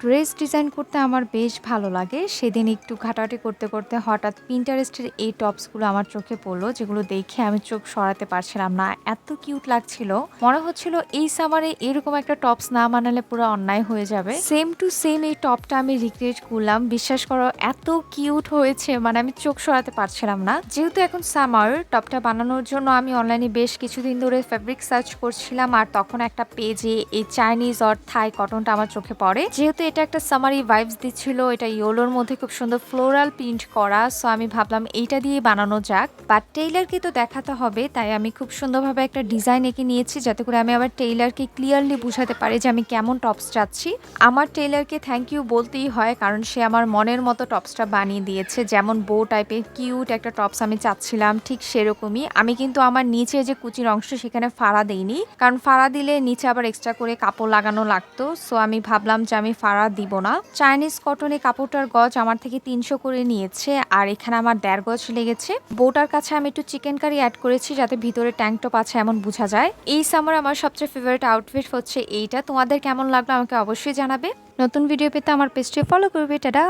Dress design করতে আমার বেশ ভালো লাগে। সেদিন একটু ঘাটাঘাটি করতে, করতে হঠাৎ Pinterest-এর এই টপসগুলো আমার চোখে পড়লো, যেগুলো দেখে আমি চোখ সরাতে পারছিলাম না। এত কিউট লাগছিল। মনে হচ্ছিল এই সামারে এরকম একটা টপস না বানালে পুরো অন্যায় হয়ে যাবে। সেম টু সেম এই টপটা আমি রিক্রিয়েট করলাম। বিশ্বাস করো এত কিউট হয়েছে, মানে আমি চোখ সরাতে পারছিলাম না। যেহেতু এখন সামার, টপটা বানানোর জন্য আমি অনলাইনে বেশ কিছুদিন ধরে ফেব্রিক সার্চ করছিলাম, আর তখন একটা পেজে এই চাইনিজ অর থাই কটনটা আমার চোখে পড়ে। যেহেতু এটা একটা সামারি ভাইবস দিচ্ছিল, এটা ইয়েলোর মধ্যে খুব সুন্দর ফ্লোরাল প্রিন্ট করা, সো আমি ভাবলাম এইটা দিয়ে বানানো যাক। বাট টেইলারকে তো দেখাতে হবে, তাই আমি খুব সুন্দরভাবে একটা ডিজাইন এঁকে নিয়েছি, যাতে করে আমি আবার টেইলারকে ক্লিয়ারলি বুঝাতে পারি যে আমি কেমন টপস চাচ্ছি। আমার টেইলারকে থ্যাংক ইউ বলতেই হয়, কারণ সে আমার মনের মতো টপসটা বানিয়ে দিয়েছে। যেমন বো টাইপের কিউট একটা টপস আমি চাচ্ছিলাম, ঠিক সেরকমই। আমি কিন্তু আমার নিচে যে কুচির অংশ সেখানে ফাড়া দেইনি, কারণ ফাড়া দিলে নিচে আবার এক্সট্রা করে কাপড় লাগানো লাগতো। সো আমি ভাবলাম যে আমি ফাড়া দিব না। চাইনিজ কটনে কাপড়টার গজ আমার থেকে ৩০০ করে নিয়েছে, আর এখানে আমার ১.৫ গজ লেগেছে। বোটার কাছে আমি একটু চিকেন কারি অ্যাড করেছি, যাতে ভিতরে ট্যাঙ্ক টপ আছে এমন বোঝা যায়। এই সামার আমার সবচেয়ে ফেভারিট আউটফিট হচ্ছে এইটা। তোমাদের কেমন লাগলো আমাকে অবশ্যই জানাবে। নতুন ভিডিও পেতে আমার পেজটি ফলো করবে। টাটা।